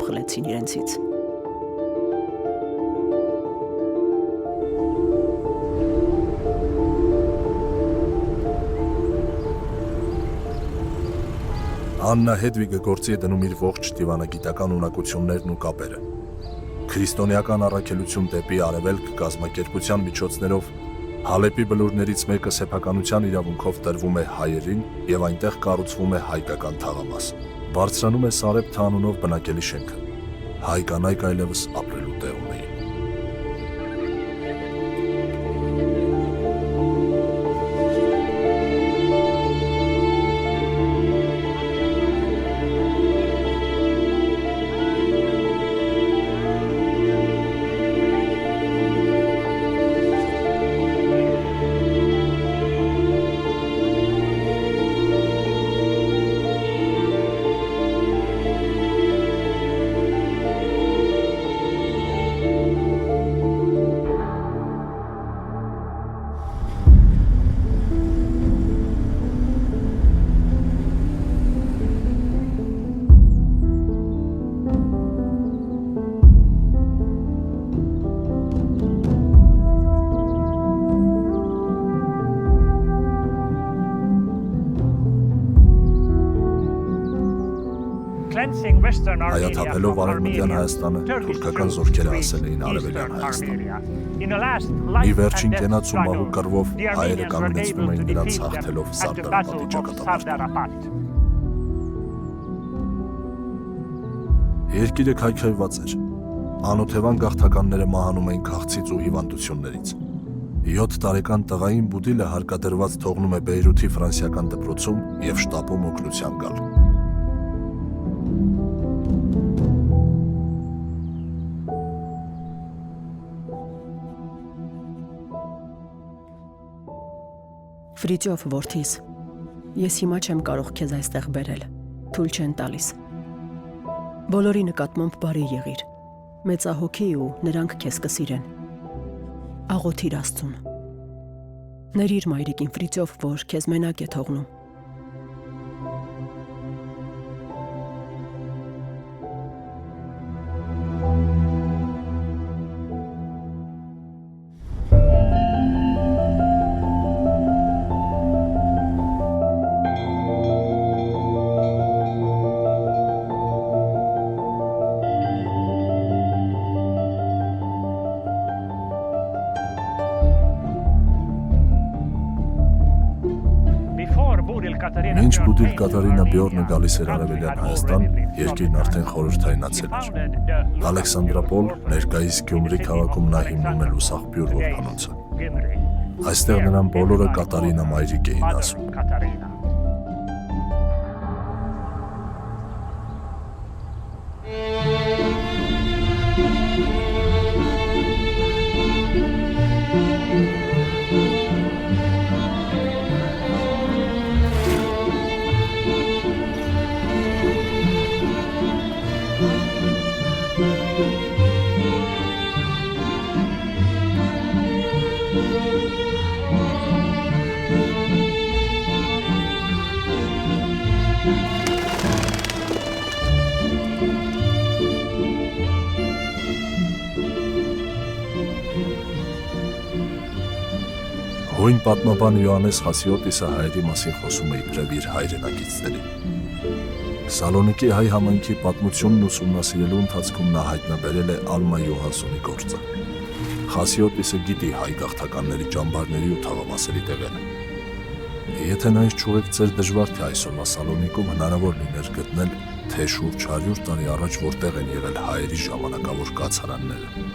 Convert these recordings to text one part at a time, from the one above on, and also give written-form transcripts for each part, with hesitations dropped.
խլեցին իրենցից։ Աննա Հետվիգը գործի է դնում իր ողջ դիվանագիտական ունակություններն ու կապերը։ Քրիստոնեական առաքելություն դեպի արևելք կազմակերպության միջոցներով Հալեպի բլուրներից մեկը սեփականության իրավունքով տրվում է հայերին եւ այնտեղ կառուցվում է հայկական թաղամաս։ Բարձրանում է Սարեփթ անունով բնակելի շենքը։ Հայ կանայք այլևս ապրելու տեղ ունեին։ Հայաթափելով Արևմտյան Հայաստանը թուրքական զորքերը հասել էին Արևելյան Հայաստան։ Մի վերջին կենաց ու մահու կռվով հայերը կանգնեցնում էին նրանց հաղթելով Սարդարապատի ճակատամարտում։ Երկիրը քայքայված էր։ Անօթևան գաղթականները մահանում էին քաղցից ու հիվանդություններից։ 7 տարեկան տղային Բուդիլը հարկադրված թողնում է Բեյրութի ֆրանսիական դպրոցում եւ շտապում օգնության գալ։ Ֆրիտյոֆ որդիս, ես հիմա չեմ կարող քեզ այստեղ բերել, թույլ չեն տալիս։ Բոլորի նկատմամբ բարի եղիր, մեծահոգի ու նրանք քեզ կսիրեն։ Աղոթիր Աստծուն։ Ներիր մայրիկին Ֆրիտյոֆ, որ քեզ մենակ է թողնում։ Մինչ Բուդիլ Կատարինա Բյորնը գալիս էր Արևելյան Հայաստան, երկիրն արդեն խորհրդայնացել էր։ Ալեքսանդրապոլ, ներկայիս Գյումրի քաղաքում նա հիմնում էր Լուսաղբյուր որբանոցը։ Այստեղ նրան բոլորը Կատարինա մայրիկ էին ասում։ Հույն պատմաբան Յոհաննես Խասիոտիսը հայերի մասին խոսում է իբրև իր հայրենակիցներին։ Սալոնիկի հայ համայնքի պատմությունն ուսումնասիրելու ընթացքում նա հայտնաբերել է Ալմա Յոհանսոնի գործը։ Խասիոտիսը գիտի հայ գաղթականների ճամբարների ու թաղամասերի տեղերը։ Եթե նա ինձ չուղեկցեր, դժվար թե այսօրվա Սալոնիկում հնարավոր լիներ գտնել, թե շուրջ 100 տարի առաջ որտեղ են եղել հայերի ժամանակավոր կացարանները։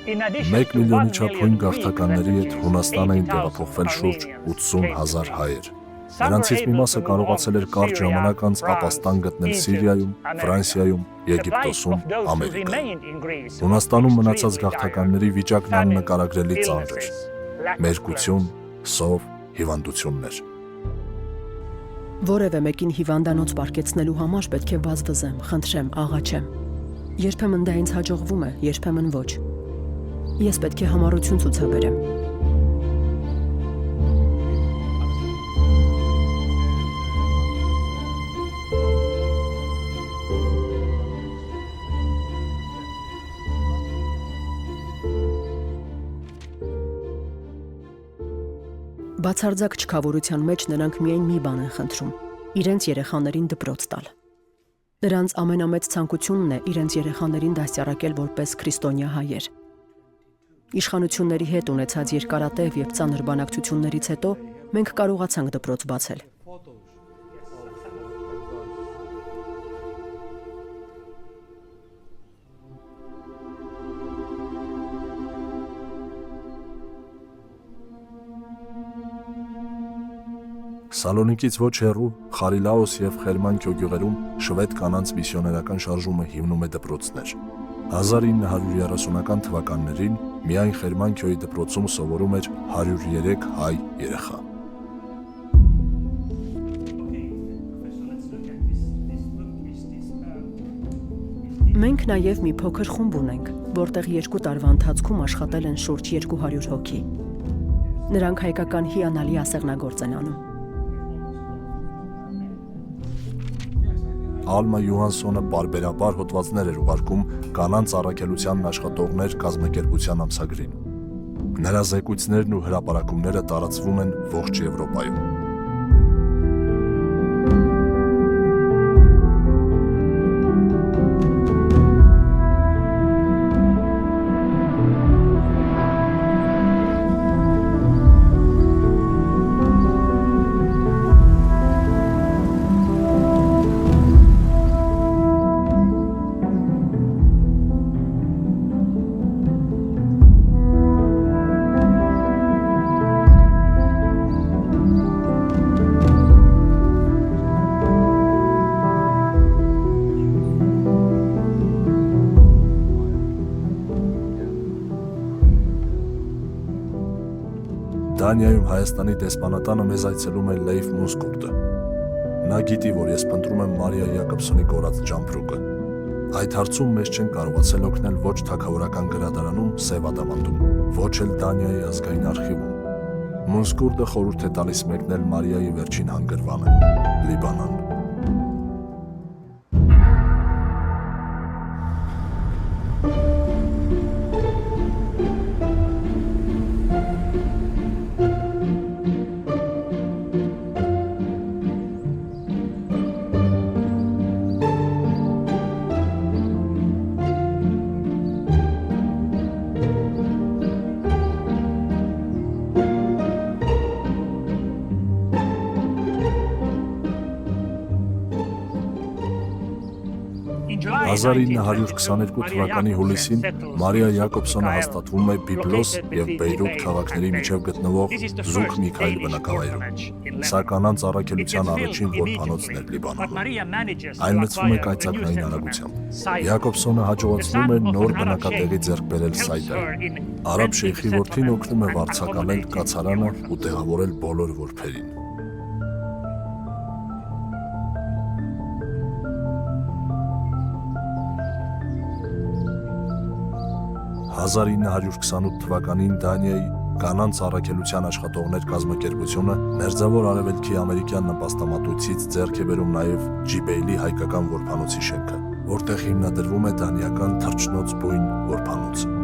1 միլիոնի չափույն գաղթականների հետ Հունաստան էին տեղափոխվել շուրջ 80,000 հայեր։ Նրանցից մի մասը կարողացել էր կարճ ժամանակ անց ապաստան գտնել Սիրիայում, Ֆրանսիայում, Եգիպտոսում, Ամերիկայում։ Հունաստանում մնացած գաղթականների վիճակն աննկարագրելի ծանր էր։ Մերկություն, սով, հիվանդություններ։ Որևէ մեկին հիվանդանոց պարկեցնելու համար պետք է վազվզեմ, խնդրեմ, աղաչեմ։ Երբեմն դա ինձ հաջողվում է, երբեմն ոչ։ Ես պետք է համառություն ցուցաբերեմ։ Բացարձակ չքավորության մեջ նրանք միայն մի բան են խնդրում՝ իրենց երեխաներին դպրոց տալ։ Նրանց ամենամեծ ցանկությունն է իրենց երեխաներին դաստիարակել որպես քրիստոնյա հայեր։ Իշխանությունների հետ ունեցած երկարատև եւ ծանր բանակցություններից հետո մենք կարողացանք դպրոց բացել։ Սալոնիկից ոչ հեռու Խարիլաոս եւ Խերմանքյո գյուղերում շվեդ կանանց միսիոներական շարժումը հիմնում է դպրոցներ։ 1930-ական թվականներին միայն Խերմանքյոյի դպրոցում սովորում էր 103 հայ երեխա։ Մենք նաև մի փոքր խումբ ունենք, որտեղ 2 տարվա ընթացքում աշխատել են շուրջ 200 հոգի։ Նրանք հայկական հիանալի ասեղնագործ են անում։ Ալմա Յուհանսոնը բարբերաբար հոդվածներ էր ուղարկում կանանց առաքելության աշխատողներ կազմակերպության ամսագրին։ Նրա զեկույցներն ու հրապարակումները տարածվում են ողջ Եվրոպայում։ Դանիայում Հայաստանի դեսպանատանը մեզ այցելում է Լեյֆ Մունսկուրտը։ Նա գիտի, որ ես փնտրում եմ Մարիա Յակոբսոնի կորած ջամփրուկը։ Այդ հարցում մեզ չեն կարողացել օգնել ոչ թագավորական գրադարանում Սև Ադամանդում, ոչ էլ Դանիայի ազգային արխիվում։ Մունսկուրտը խորհուրդ է տալիս մեկնել Մարիայի վերջին հանգրվանը՝ Լիբանան։ Հազար 922 թվականի հուլիսին Մարիա Յակոբսոնը հաստատվում է Բիբլոս և Բեյրութ քաղաքների միջև գտնվող Զուկ Միքայել բնակավայրում։ Սա կանանց առաքելության առաջին որբանոցն էր Լիբանանում։ Այն լցվում է կայծակնային արագությամբ։ Յակոբսոնը հաջողացնում է նոր բնակատեղի ձեռք բերել Սայդա։ Արաբ շեյխի որդին օգնում է վարձակալել կացարանը ու տեղավորել բոլոր որբերին։ 1928 թվականին Դանիայի կանանց առաքելության աշխատողներ կազմակերպությունը Մերձավոր Արևելքի ամերիկյան նպաստամատույցից ձեռք է բերում նաև Ջիբեյլի հայկական որբանոցի շենքը, որտեղ հիմնադրվում է դանիական թռչնոց բույն որբանոցը։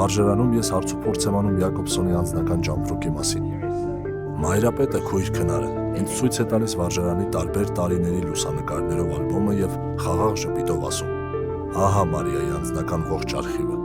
Վարժարանում ես հարցուփորձ եմ անում Յակոբսոնի անձնական ջամփրուկի մասին։ Մայրապետը քույր քնարը ինձ ցույց է տալիս վարժարանի տարբեր տարիների լուսանկարներով ալբոմը եւ խաղաղ ժպիտով ասում. «Ահա Մարիայի անձնական ողջ արխիվը»։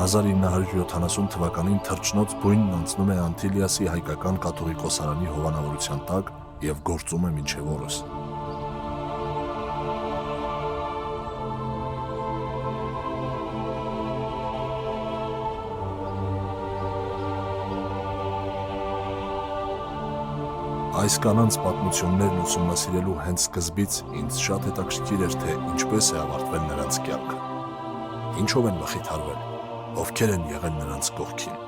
«1970 թվականին թռչնոց բույնն անցնում է Անտիլիասի հայկական կաթողիկոսարանի հովանավորության տակ և գործում է մինչև օրս։ Այս կանանց պատմություններն ուսումնասիրելու հենց սկզբից ինձ շատ հետաքրքիր էր, թե ինչպես է ավարտվել նրանց կյանքը, ինչով են մխիթարվել, ովքեր են եղել նրանց կողքին։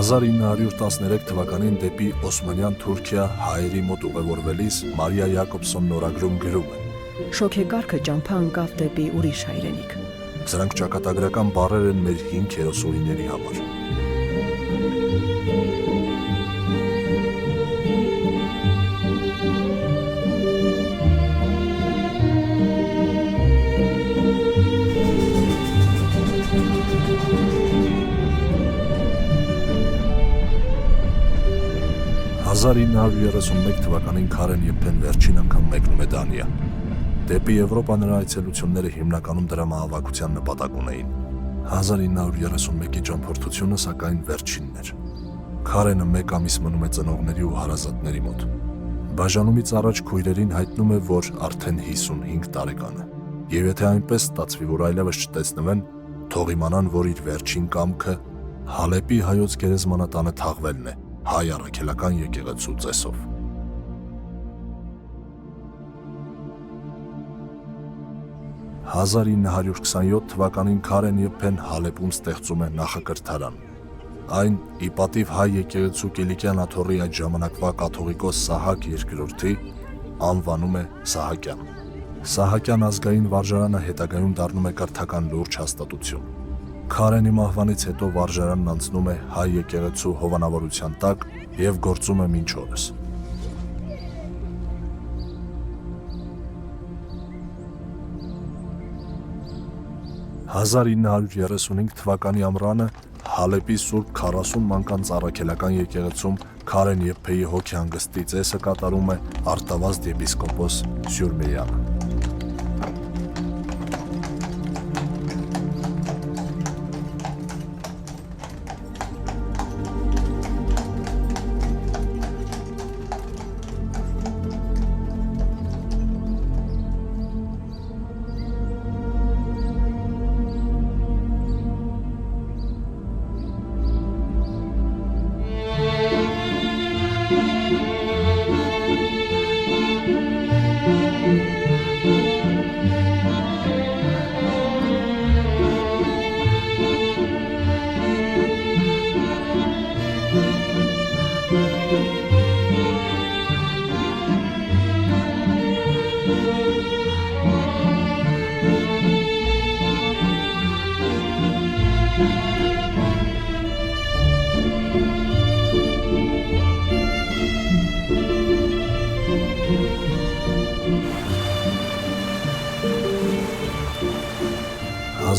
«1913 թվականին դեպի Օսմանյան Թուրքիա հայերի մոտ ուղևորվելիս Մարիա Յակոբսոնն օրագրում գրում է. Շոքեկարգը ճամփա ընկավ դեպի ուրիշ հայրենիք։ Սրանք ճակատագրական բառեր են մեր հին հերոսուհիների համար։ «1931 թվականին Քարեն Եփեն վերջին անգամ մեկնում է Դանիա։ Դեպի Եվրոպա նրա այցելությունները հիմնականում դրամահավաքության նպատակ ունեին։ 1931-ի ճամփորդությունը սակայն վերջինն էր։ Քարենը 1 ամիս մնում է ծնողների ու հարազատների մոտ։ Բաժանումից առաջ քույրերին հայտնում է, որ արդեն 55 տարեկան է։ Եվ եթե այնպես ստացվի, որ այլևս չտեսնվեն, թող իմանան, որ իր վերջին կամքը Հալեպի հայոց գերեզմանատանը թաղվելն է, հայ առաքելական եկեղեցու ծեսով։ «1927 թվականին Քարեն Եփեն Հալեպում ստեղծում է նախակրթարան։ Այն ի պատիվ հայ եկեղեցու Կիլիկյան աթոռի այդ ժամանակվա կաթողիկոս Սահակ II-ի անվանում է Սահակյան։ Սահակյան ազգային վարժարանը հետագայում դառնում է կրթական լուրջ հաստատություն։ Քարենի մահվանից հետո վարժարանն անցնում է հայ եկեղեցու հովանավորության տակ և գործում է մինչ օրս։ «1935 թվականի ամռանը Հալեպի Սուրբ 40 մանկանց առաքելական եկեղեցում Քարեն Եփեի հոգեհանգստի ծեսը կատարում է արտավազդ եպիսկոպոս Սյուրմեյանը։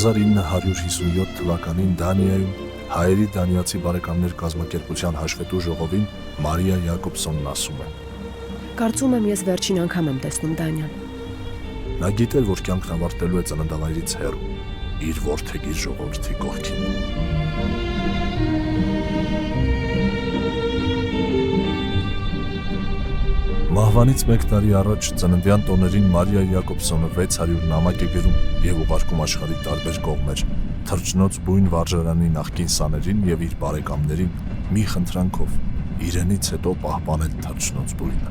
«1957 թվականին Դանիայում հայերի դանիացի բարեկամներ կազմակերպության հաշվետու ժողովին Մարիա Յակոբսոնն ասում է. Կարծում եմ ես վերջին անգամ եմ տեսնում Դանիան։ Նա գիտեր, որ կյանքն ավարտելու է ծննդավայրից հեռու, իր որդեգիր ժողովրդի կողքին։ Մահվանից 1 տարի առաջ ծննդյան տոներին Մարիա Յակոբսոնը 600 նամակ է գրում և ուղարկում աշխարհի տարբեր կողմեր թրջնոց բույն վարժարանի նախկին սաներին և իր բարեկամներին մի խնդրանքով՝ իրենից հետո պահպանել թրջնոց բույնը։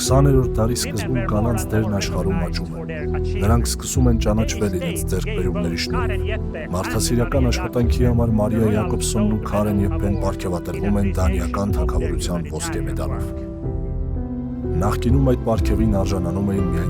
20-րդ դարի սկզբում կանանց դերն աշխարհում աճում է։ Նրանք սկսում են ճանաչվել իրենց ձեռքբերումների շնորհիվ։ Մարդասիրական աշխատանքի համար Մարիա Յակոբսոնն ու Քարեն Եփեն պարգևատրվում են դանիական թագավորության ոսկե մեդալով։ Նախկինում այդ պարգևին արժանանում էին միայն